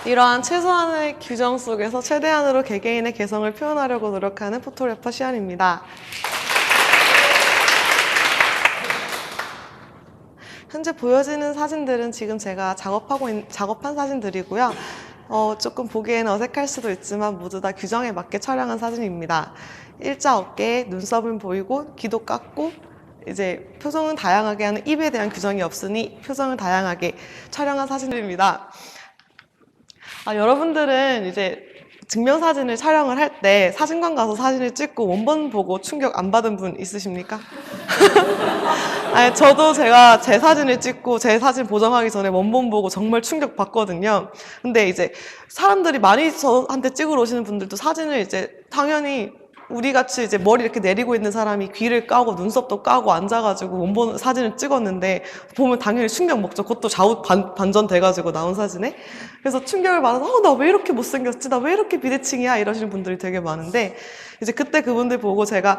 이러한 최소한의 규정 속에서 최대한으로 개개인의 개성을 표현하려고 노력하는 포토래퍼 시안입니다. 현재 보여지는 사진들은 지금 제가 작업한 사진들이고요. 조금 보기에는 어색할 수도 있지만 모두 다 규정에 맞게 촬영한 사진입니다. 일자 어깨에 눈썹은 보이고 귀도 깎고 이제 표정은 다양하게 하는 입에 대한 규정이 없으니 표정을 다양하게 촬영한 사진들입니다. 여러분들은 이제 증명사진을 촬영을 할 때 사진관 가서 사진을 찍고 원본 보고 충격 안 받은 분 있으십니까? 아니, 저도 제가 제 사진을 찍고 제 사진 보정하기 전에 원본 보고 정말 충격 받거든요. 근데 이제 사람들이 많이 저한테 찍으러 오시는 분들도 사진을 이제 당연히 우리 같이 이제 머리 이렇게 내리고 있는 사람이 귀를 까고 눈썹도 까고 앉아가지고 원본 사진을 찍었는데 보면 당연히 충격 먹죠. 그것도 좌우 반전 돼가지고 나온 사진에. 그래서 충격을 받아서 나 왜 이렇게 못생겼지? 나 왜 이렇게 비대칭이야? 이러시는 분들이 되게 많은데 이제 그때 그분들 보고 제가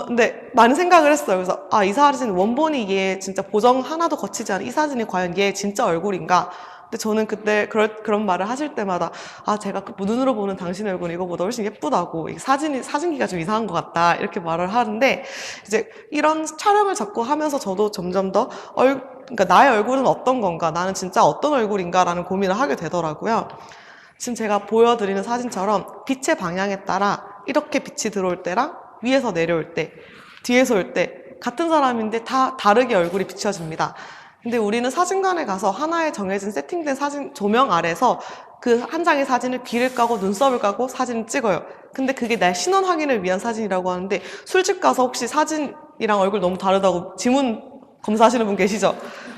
근데 많은 생각을 했어요. 그래서 이 사진 원본이 얘 진짜 보정 하나도 거치지 않은 이 사진이 과연 얘 진짜 얼굴인가? 근데 저는 그때 그런 말을 하실 때마다 제가 그 눈으로 보는 당신 얼굴은 이거보다 훨씬 예쁘다고 사진기가 좀 이상한 것 같다 이렇게 말을 하는데 이제 이런 촬영을 자꾸 하면서 저도 점점 더 그러니까 나의 얼굴은 어떤 건가 나는 진짜 어떤 얼굴인가 라는 고민을 하게 되더라고요. 지금 제가 보여드리는 사진처럼 빛의 방향에 따라 이렇게 빛이 들어올 때랑 위에서 내려올 때 뒤에서 올 때 같은 사람인데 다 다르게 얼굴이 비춰집니다. 근데 우리는 사진관에 가서 하나의 정해진 세팅된 사진 조명 아래서 그 한 장의 사진을 귀를 까고 눈썹을 까고 사진을 찍어요. 근데 그게 내 신원 확인을 위한 사진이라고 하는데 술집 가서 혹시 사진이랑 얼굴 너무 다르다고 지문 검사하시는 분 계시죠?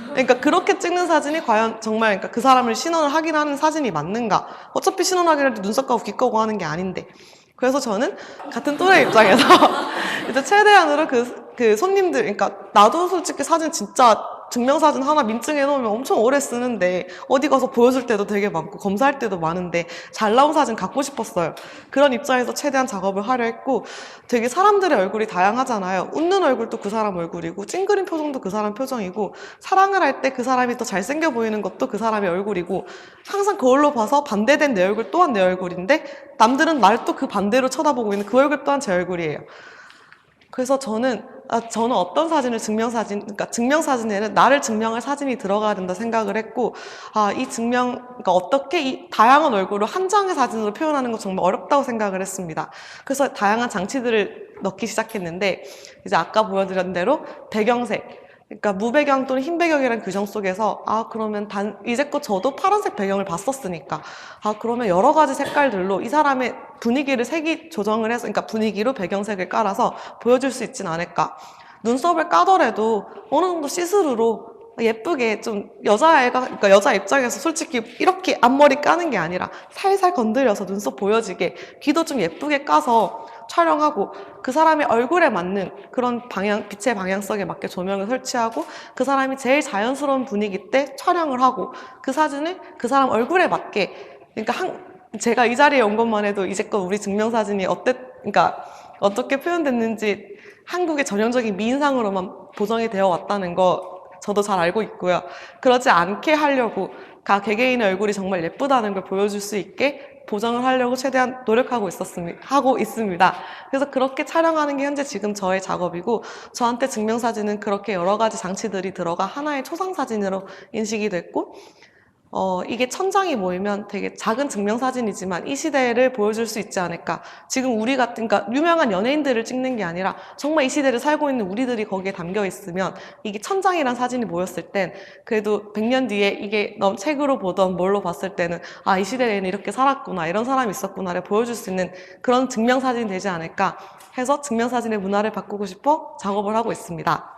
그러니까 그렇게 찍는 사진이 과연 정말 그러니까 그 사람을 신원을 확인하는 사진이 맞는가? 어차피 신원 확인할 때 눈썹 까고 귀 까고 하는 게 아닌데. 그래서 저는 같은 또래 입장에서 이제 최대한으로 그 손님들, 그러니까 나도 솔직히 사진 진짜 증명사진 하나 민증해 놓으면 엄청 오래 쓰는데 어디 가서 보여줄 때도 되게 많고 검사할 때도 많은데 잘 나온 사진 갖고 싶었어요. 그런 입장에서 최대한 작업을 하려 했고 되게 사람들의 얼굴이 다양하잖아요. 웃는 얼굴도 그 사람 얼굴이고 찡그린 표정도 그 사람 표정이고 사랑을 할 때 그 사람이 더 잘생겨 보이는 것도 그 사람의 얼굴이고 항상 거울로 봐서 반대된 내 얼굴 또한 내 얼굴인데 남들은 날 또 그 반대로 쳐다보고 있는 그 얼굴 또한 제 얼굴이에요. 그래서 저는 어떤 사진을 그러니까 증명사진에는 나를 증명할 사진이 들어가야 된다 생각을 했고, 그러니까 어떻게 이 다양한 얼굴을 한 장의 사진으로 표현하는 거 정말 어렵다고 생각을 했습니다. 그래서 다양한 장치들을 넣기 시작했는데, 이제 아까 보여드린 대로 배경색, 그러니까 무배경 또는 흰 배경이라는 규정 속에서 그러면 이제껏 저도 파란색 배경을 봤었으니까 그러면 여러 가지 색깔들로 이 사람의 분위기를 색이 조정을 해서 그러니까 분위기로 배경색을 깔아서 보여줄 수 있진 않을까. 눈썹을 까더라도 어느 정도 시스루로 예쁘게 좀 그러니까 여자 입장에서 솔직히 이렇게 앞머리 까는 게 아니라 살살 건드려서 눈썹 보여지게 귀도 좀 예쁘게 까서 촬영하고 그 사람의 얼굴에 맞는 그런 빛의 방향성에 맞게 조명을 설치하고 그 사람이 제일 자연스러운 분위기 때 촬영을 하고 그 사진을 그 사람 얼굴에 맞게 그러니까 제가 이 자리에 온 것만 해도 이제껏 우리 증명사진이 그러니까 어떻게 표현됐는지 한국의 전형적인 미인상으로만 보정이 되어 왔다는 거 저도 잘 알고 있고요. 그러지 않게 하려고 개개인의 얼굴이 정말 예쁘다는 걸 보여줄 수 있게 보정을 하려고 최대한 노력하고 있습니다. 그래서 그렇게 촬영하는 게 현재 지금 저의 작업이고 저한테 증명사진은 그렇게 여러 가지 장치들이 들어가 하나의 초상사진으로 인식이 됐고 이게 천장이 모이면 되게 작은 증명사진이지만 이 시대를 보여줄 수 있지 않을까. 지금 그러니까 유명한 연예인들을 찍는 게 아니라 정말 이 시대를 살고 있는 우리들이 거기에 담겨 있으면 이게 천장이란 사진이 모였을 땐 그래도 100년 뒤에 이게 책으로 보던 뭘로 봤을 때는 이 시대에는 이렇게 살았구나, 이런 사람이 있었구나를 보여줄 수 있는 그런 증명사진이 되지 않을까 해서 증명사진의 문화를 바꾸고 싶어 작업을 하고 있습니다.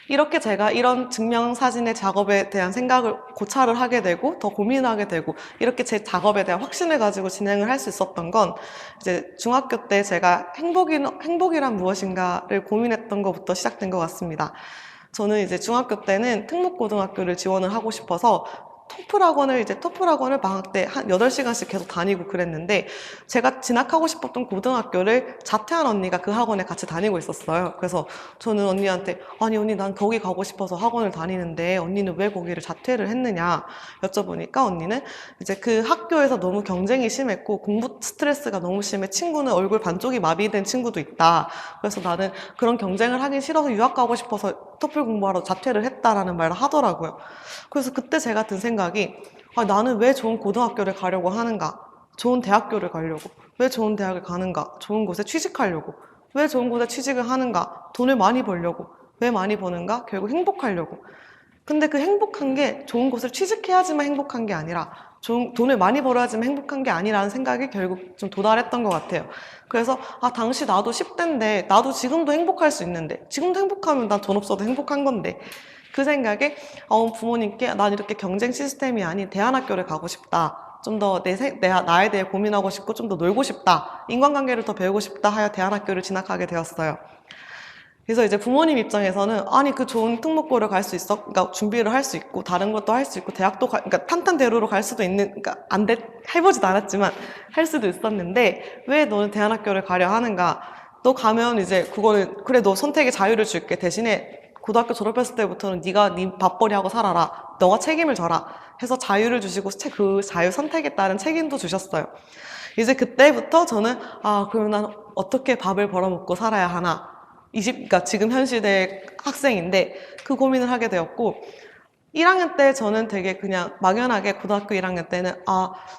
이렇게 제가 이런 증명사진의 작업에 대한 생각을 고찰을 하게 되고 더 고민하게 되고 이렇게 제 작업에 대한 확신을 가지고 진행을 할 수 있었던 건 이제 중학교 때 제가 행복이란 무엇인가를 고민했던 것부터 시작된 것 같습니다. 저는 이제 중학교 때는 특목고등학교를 지원을 하고 싶어서 토플 학원을 방학 때 한 8시간씩 계속 다니고 그랬는데, 제가 진학하고 싶었던 고등학교를 자퇴한 언니가 그 학원에 같이 다니고 있었어요. 그래서 저는 언니한테, 아니 언니 난 거기 가고 싶어서 학원을 다니는데 언니는 왜 거기를 자퇴를 했느냐 여쭤보니까, 언니는 이제 그 학교에서 너무 경쟁이 심했고 공부 스트레스가 너무 심해, 친구는 얼굴 반쪽이 마비된 친구도 있다. 그래서 나는 그런 경쟁을 하기 싫어서 유학 가고 싶어서 토플 공부하러 자퇴를 했다라는 말을 하더라고요. 그래서 그때 제가 든 생각이, 나는 왜 좋은 고등학교를 가려고 하는가? 좋은 대학교를 가려고. 왜 좋은 대학을 가는가? 좋은 곳에 취직하려고. 왜 좋은 곳에 취직을 하는가? 돈을 많이 벌려고. 왜 많이 버는가? 결국 행복하려고. 근데 그 행복한 게 좋은 곳을 취직해야지만 행복한 게 아니라, 돈을 많이 벌어야지만 행복한 게 아니라는 생각이 결국 좀 도달했던 것 같아요. 그래서 당시 나도 10대인데 나도 지금도 행복할 수 있는데, 지금도 행복하면 난 돈 없어도 행복한 건데, 그 생각에 부모님께 난 이렇게 경쟁 시스템이 아닌 대안학교를 가고 싶다, 좀 더 나에 대해 고민하고 싶고 좀 더 놀고 싶다, 인간관계를 더 배우고 싶다 하여 대안학교를 진학하게 되었어요. 그래서 이제 부모님 입장에서는, 아니 그 좋은 특목고를 갈 수 있어, 그러니까 준비를 할 수 있고 다른 것도 할 수 있고 대학도 그러니까 탄탄대로로 갈 수도 있는, 그러니까 해보지도 않았지만 할 수도 있었는데 왜 너는 대안학교를 가려 하는가? 너 가면 이제 그거는, 그래 너 선택의 자유를 줄게, 대신에 고등학교 졸업했을 때부터는 네가 네 밥벌이 하고 살아라, 너가 책임을 져라 해서 자유를 주시고, 그 자유 선택에 따른 책임도 주셨어요. 이제 그때부터 저는, 그럼 난 어떻게 밥을 벌어먹고 살아야 하나, 그러니까 지금 현 시대 학생인데 그 고민을 하게 되었고, 1학년 때 저는 되게 그냥 막연하게 고등학교 1학년 때는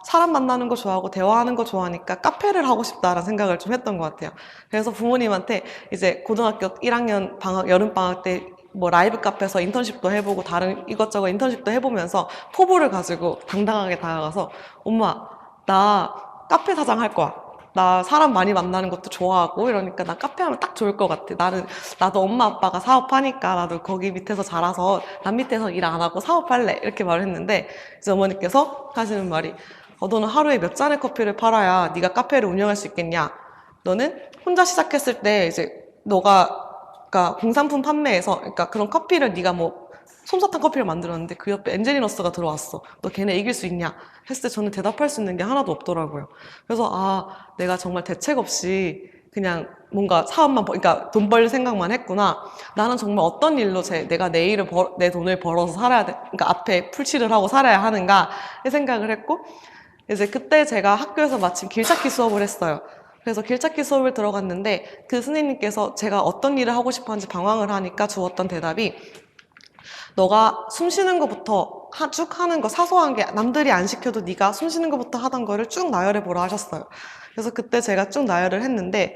사람 만나는 거 좋아하고 대화하는 거 좋아하니까 카페를 하고 싶다라는 생각을 좀 했던 것 같아요. 그래서 부모님한테 이제 고등학교 1학년 방학, 여름방학 때 뭐 라이브 카페에서 인턴십도 해보고 다른 이것저것 인턴십도 해보면서 포부를 가지고 당당하게 다가가서, 엄마 나 카페 사장 할 거야, 나 사람 많이 만나는 것도 좋아하고 이러니까 나 카페 하면 딱 좋을 것 같아. 나도 엄마 아빠가 사업하니까 나도 거기 밑에서 자라서 남 밑에서 일 안 하고 사업할래, 이렇게 말을 했는데, 이제 어머니께서 하시는 말이, 너는 하루에 몇 잔의 커피를 팔아야 네가 카페를 운영할 수 있겠냐? 너는 혼자 시작했을 때 이제 그러니까 공산품 판매에서, 그러니까 그런 커피를 네가 뭐 솜사탕 커피를 만들었는데 그 옆에 엔젤리너스가 들어왔어, 너 걔네 이길 수 있냐 했을 때 저는 대답할 수 있는 게 하나도 없더라고요. 그래서 내가 정말 대책 없이 그냥 뭔가 그러니까 돈 벌 생각만 했구나, 나는 정말 어떤 일로 내가 내 돈을 벌어서 살아야 돼, 그러니까 앞에 풀칠을 하고 살아야 하는가 이 생각을 했고, 이제 그때 제가 학교에서 마침 길찾기 수업을 했어요. 그래서 길찾기 수업을 들어갔는데 그 선생님께서 제가 어떤 일을 하고 싶어 하는지 방황을 하니까 주었던 대답이, 너가 숨 쉬는 것부터 쭉 하는 거, 사소한 게 남들이 안 시켜도 네가 숨 쉬는 것부터 하던 거를 쭉 나열해 보라 하셨어요. 그래서 그때 제가 쭉 나열을 했는데,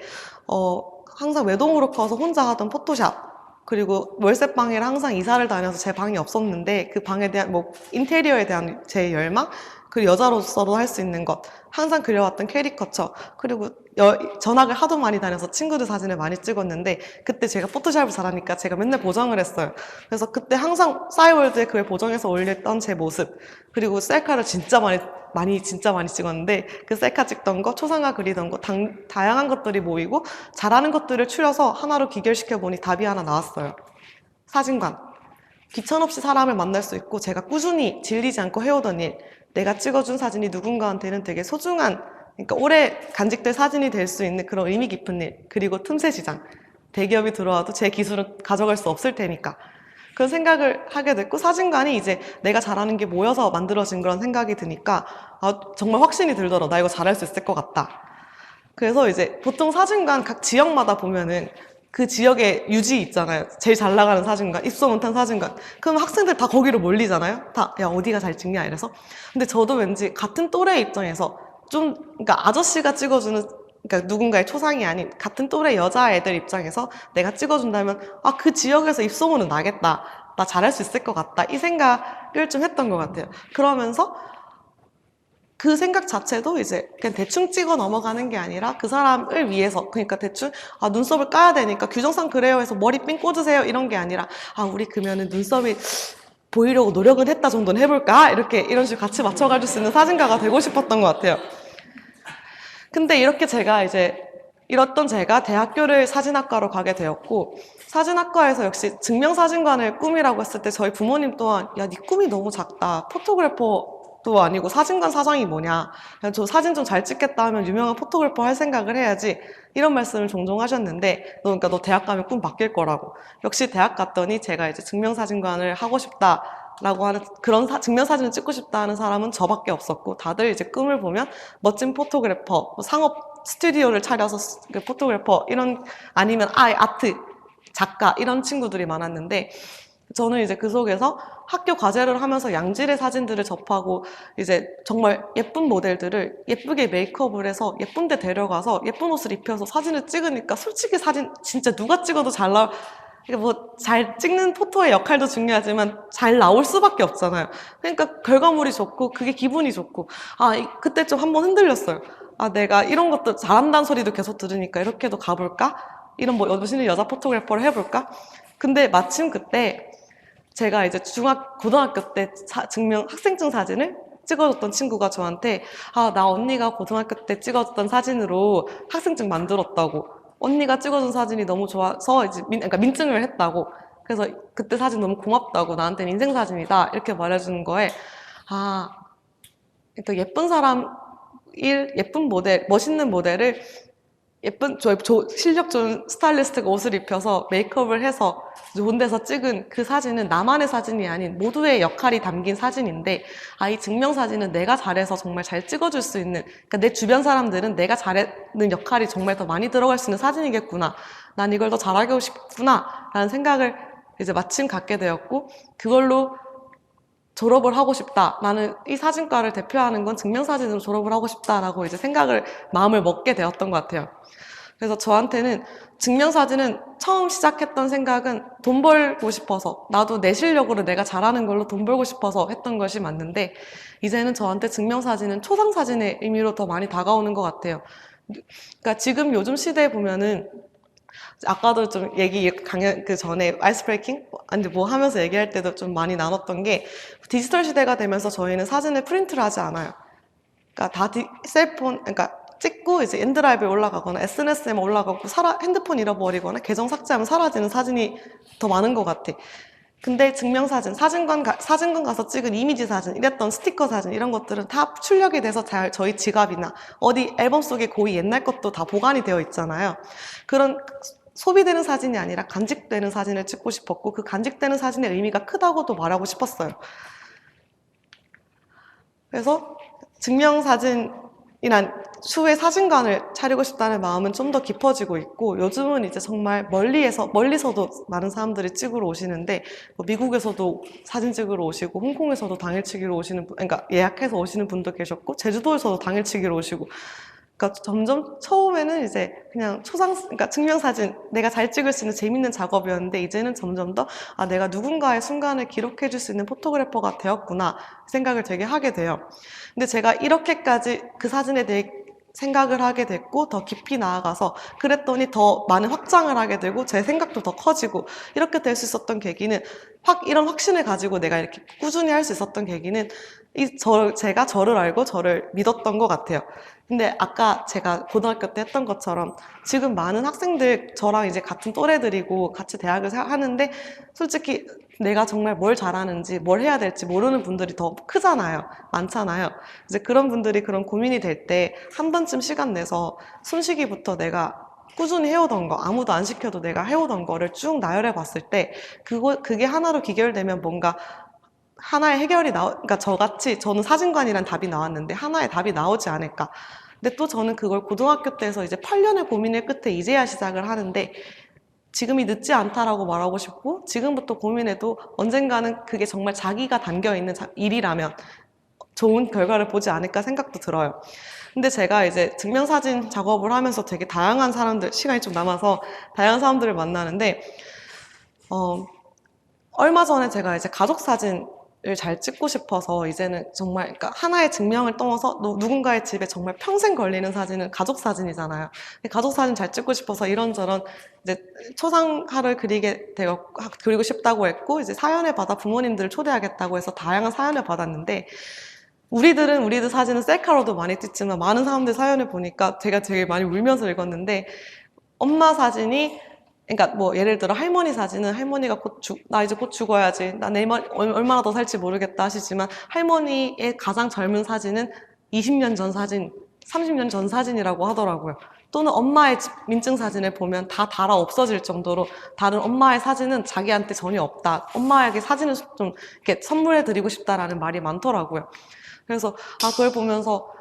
항상 외동으로 커서 혼자 하던 포토샵, 그리고 월세방에 항상 이사를 다녀서 제 방이 없었는데 그 방에 대한 인테리어에 대한 제 열망, 그리고 여자로서도 할 수 있는 것, 항상 그려왔던 캐리커처, 그리고 전학을 하도 많이 다녀서 친구들 사진을 많이 찍었는데 그때 제가 포토샵을 잘하니까 제가 맨날 보정을 했어요. 그래서 그때 항상 싸이월드에 그걸 보정해서 올렸던 제 모습, 그리고 셀카를 진짜 많이 찍었는데 그 셀카 찍던 거, 초상화 그리던 거, 다양한 것들이 모이고 잘하는 것들을 추려서 하나로 귀결시켜 보니 답이 하나 나왔어요. 사진관. 귀천 없이 사람을 만날 수 있고 제가 꾸준히 질리지 않고 해오던 일, 내가 찍어준 사진이 누군가한테는 되게 소중한, 그러니까 오래 간직될 사진이 될 수 있는 그런 의미 깊은 일, 그리고 틈새 시장. 대기업이 들어와도 제 기술은 가져갈 수 없을 테니까. 그런 생각을 하게 됐고, 사진관이 이제 내가 잘하는 게 모여서 만들어진 그런 생각이 드니까 정말 확신이 들더라고요. 나 이거 잘할 수 있을 것 같다. 그래서 이제 보통 사진관 각 지역마다 보면은 그 지역에 유지 있잖아요. 제일 잘 나가는 사진관, 입소 못한 사진관. 그럼 학생들 다 거기로 몰리잖아요. 야 어디가 잘 찍냐 이래서. 근데 저도 왠지 같은 또래 입장에서 그러니까 아저씨가 찍어주는, 그러니까 누군가의 초상이 아닌 같은 또래 여자애들 입장에서 내가 찍어준다면 그 지역에서 입소문은 나겠다, 나 잘할 수 있을 것 같다, 이 생각을 좀 했던 것 같아요. 그러면서 그 생각 자체도 이제 그냥 대충 찍어 넘어가는 게 아니라 그 사람을 위해서, 그러니까 대충 눈썹을 까야 되니까 규정상 그래요 해서 머리 삥 꽂으세요 이런 게 아니라, 우리 그러면은 눈썹이 보이려고 노력은 했다 정도는 해볼까, 이런 식으로 같이 맞춰가줄 수 있는 사진가가 되고 싶었던 것 같아요. 근데 이렇게 제가 대학교를 사진학과로 가게 되었고, 사진학과에서 역시 증명사진관을 꿈이라고 했을 때 저희 부모님 또한 야, 네 꿈이 너무 작다. 포토그래퍼도 아니고 사진관 사장이 뭐냐. 그냥 저 사진 좀 잘 찍겠다 하면 유명한 포토그래퍼 할 생각을 해야지. 이런 말씀을 종종 하셨는데 그러니까 너 대학 가면 꿈 바뀔 거라고. 역시 대학 갔더니 제가 이제 증명사진관을 하고 싶다라고 하는 그런 증명사진을 찍고 싶다 하는 사람은 저밖에 없었고 다들 이제 꿈을 보면 멋진 포토그래퍼, 뭐 상업 스튜디오를 차려서 포토그래퍼 이런 아니면 아트 작가 이런 친구들이 많았는데 저는 이제 그 속에서 학교 과제를 하면서 양질의 사진들을 접하고 이제 정말 예쁜 모델들을 예쁘게 메이크업을 해서 예쁜 데 데려가서 예쁜 옷을 입혀서 사진을 찍으니까 솔직히 사진 진짜 누가 찍어도 잘 나올 뭐 잘 찍는 포토의 역할도 중요하지만 잘 나올 수밖에 없잖아요. 그러니까 결과물이 좋고 그게 기분이 좋고 그때 좀 한번 흔들렸어요. 내가 이런 것도 잘한다는 소리도 계속 들으니까 이렇게도 가볼까? 이런 뭐 멋있는 여자 포토그래퍼를 해볼까? 근데 마침 그때 제가 이제 고등학교 때 학생증 사진을 찍어줬던 친구가 저한테 나 언니가 고등학교 때 찍어줬던 사진으로 학생증 만들었다고. 언니가 찍어준 사진이 너무 좋아서 이제 그러니까 민증을 했다고. 그래서 그때 사진 너무 고맙다고. 나한테는 인생 사진이다. 이렇게 말해주는 거에 그러니까 예쁜 사람 예쁜 모델, 멋있는 모델을 실력 좋은 스타일리스트가 옷을 입혀서 메이크업을 해서 좋은 데서 찍은 그 사진은 나만의 사진이 아닌 모두의 역할이 담긴 사진인데 이 증명사진은 내가 잘해서 정말 잘 찍어줄 수 있는 그러니까 내 주변 사람들은 내가 잘하는 역할이 정말 더 많이 들어갈 수 있는 사진이겠구나. 난 이걸 더 잘하고 싶구나 라는 생각을 이제 마침 갖게 되었고 그걸로 졸업을 하고 싶다. 나는 이 사진과를 대표하는 건 증명사진으로 졸업을 하고 싶다라고 이제 마음을 먹게 되었던 것 같아요. 그래서 저한테는 증명사진은 처음 시작했던 생각은 돈 벌고 싶어서 나도 내 실력으로 내가 잘하는 걸로 돈 벌고 싶어서 했던 것이 맞는데 이제는 저한테 증명사진은 초상사진의 의미로 더 많이 다가오는 것 같아요. 그러니까 지금 요즘 시대에 보면은 아까도 좀 강연 그 전에 아이스 브레이킹 아니 뭐 하면서 얘기할 때도 좀 많이 나눴던 게 디지털 시대가 되면서 저희는 사진을 프린트를 하지 않아요. 그러니까 셀폰 그러니까 찍고 이제 엔드라이브에 올라가거나 SNS에만 올라가고 핸드폰 잃어버리거나 계정 삭제하면 사라지는 사진이 더 많은 것 같아. 근데 증명사진, 사진관 가서 찍은 이미지 사진, 이랬던 스티커 사진 이런 것들은 다 출력이 돼서 저희 지갑이나 어디 앨범 속에 거의 옛날 것도 다 보관이 되어 있잖아요. 그런 소비되는 사진이 아니라 간직되는 사진을 찍고 싶었고 그 간직되는 사진의 의미가 크다고도 말하고 싶었어요. 그래서 증명사진이란 추후에 사진관을 차리고 싶다는 마음은 좀 더 깊어지고 있고 요즘은 이제 정말 멀리서도 많은 사람들이 찍으러 오시는데 뭐 미국에서도 사진 찍으러 오시고 홍콩에서도 당일치기로 오시는 그러니까 예약해서 오시는 분도 계셨고 제주도에서도 당일치기로 오시고 그러니까 점점 처음에는 이제 그냥 그러니까 증명사진 내가 잘 찍을 수 있는 재밌는 작업이었는데 이제는 점점 더 내가 누군가의 순간을 기록해 줄 수 있는 포토그래퍼가 되었구나 생각을 되게 하게 돼요. 근데 제가 이렇게까지 그 사진에 대해 생각을 하게 됐고 더 깊이 나아가서 그랬더니 더 많은 확장을 하게 되고 제 생각도 더 커지고 이렇게 될 수 있었던 계기는 이런 확신을 가지고 내가 이렇게 꾸준히 할 수 있었던 계기는 제가 저를 알고 저를 믿었던 것 같아요. 근데 아까 제가 고등학교 때 했던 것처럼 지금 많은 학생들 저랑 이제 같은 또래들이고 같이 대학을 하는데 솔직히 내가 정말 뭘 잘하는지 뭘 해야 될지 모르는 분들이 더 크잖아요. 많잖아요. 이제 그런 분들이 그런 고민이 될 때 한 번쯤 시간 내서 숨쉬기부터 내가 꾸준히 해오던 거 아무도 안 시켜도 내가 해오던 거를 쭉 나열해 봤을 때 그게 하나로 귀결되면 뭔가 하나의 해결이 그러니까 저는 사진관이란 답이 나왔는데 하나의 답이 나오지 않을까. 근데 또 저는 그걸 고등학교 때에서 이제 8년의 고민의 끝에 이제야 시작을 하는데 지금이 늦지 않다라고 말하고 싶고 지금부터 고민해도 언젠가는 그게 정말 자기가 담겨있는 일이라면 좋은 결과를 보지 않을까 생각도 들어요. 근데 제가 이제 증명사진 작업을 하면서 되게 다양한 사람들, 시간이 좀 남아서 다양한 사람들을 만나는데 얼마 전에 제가 이제 가족사진을 잘 찍고 싶어서 이제는 정말 그러니까 하나의 증명을 떠나서 누군가의 집에 정말 평생 걸리는 사진은 가족사진이잖아요. 가족사진 잘 찍고 싶어서 이런저런 이제 초상화를 그리고 싶다고 했고 이제 사연을 받아 부모님들을 초대하겠다고 해서 다양한 사연을 받았는데 우리들 사진은 셀카로도 많이 찍지만 많은 사람들 사연을 보니까 제가 되게 많이 울면서 읽었는데 엄마 사진이 그러니까 뭐 예를 들어 할머니 사진은 할머니가 나 이제 곧 죽어야지. 나 내일 얼마나 더 살지 모르겠다 하시지만 할머니의 가장 젊은 사진은 20년 전 사진, 30년 전 사진이라고 하더라고요. 또는 엄마의 민증 사진을 보면 다 달아 없어질 정도로 다른 엄마의 사진은 자기한테 전혀 없다. 엄마에게 사진을 좀 이렇게 선물해 드리고 싶다라는 말이 많더라고요. 그래서 그걸 보면서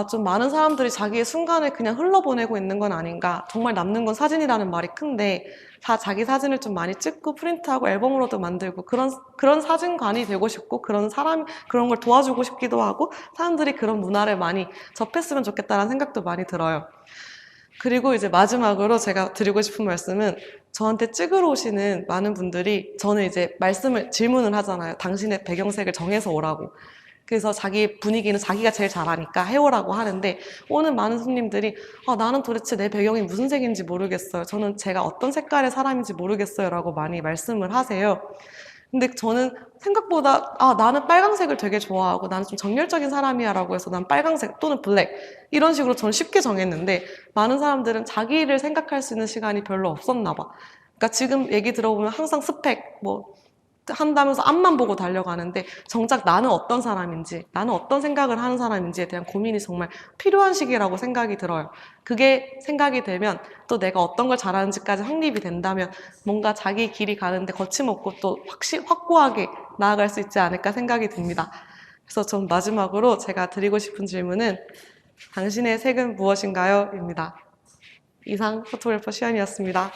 좀 많은 사람들이 자기의 순간을 그냥 흘러보내고 있는 건 아닌가. 정말 남는 건 사진이라는 말이 큰데 다 자기 사진을 좀 많이 찍고 프린트하고 앨범으로도 만들고 그런 사진관이 되고 싶고 그런 걸 도와주고 싶기도 하고 사람들이 그런 문화를 많이 접했으면 좋겠다는 생각도 많이 들어요. 그리고 이제 마지막으로 제가 드리고 싶은 말씀은 저한테 찍으러 오시는 많은 분들이 저는 이제 질문을 하잖아요. 당신의 배경색을 정해서 오라고. 그래서 자기 분위기는 자기가 제일 잘하니까 해오라고 하는데 오는 많은 손님들이 나는 도대체 내 배경이 무슨 색인지 모르겠어요. 저는 제가 어떤 색깔의 사람인지 모르겠어요. 라고 많이 말씀을 하세요. 근데 저는 생각보다 나는 빨강색을 되게 좋아하고 나는 좀 정열적인 사람이야 라고 해서 난 빨강색 또는 블랙 이런 식으로 저는 쉽게 정했는데 많은 사람들은 자기를 생각할 수 있는 시간이 별로 없었나 봐. 그러니까 지금 얘기 들어보면 항상 스펙 한다면서 앞만 보고 달려가는데 정작 나는 어떤 사람인지 나는 어떤 생각을 하는 사람인지에 대한 고민이 정말 필요한 시기라고 생각이 들어요. 그게 생각이 되면 또 내가 어떤 걸 잘하는지까지 확립이 된다면 뭔가 자기 길이 가는데 거침없고 또 확고하게 나아갈 수 있지 않을까 생각이 듭니다. 그래서 전 마지막으로 제가 드리고 싶은 질문은 당신의 색은 무엇인가요? 입니다. 이상 포토그래퍼 시연이었습니다.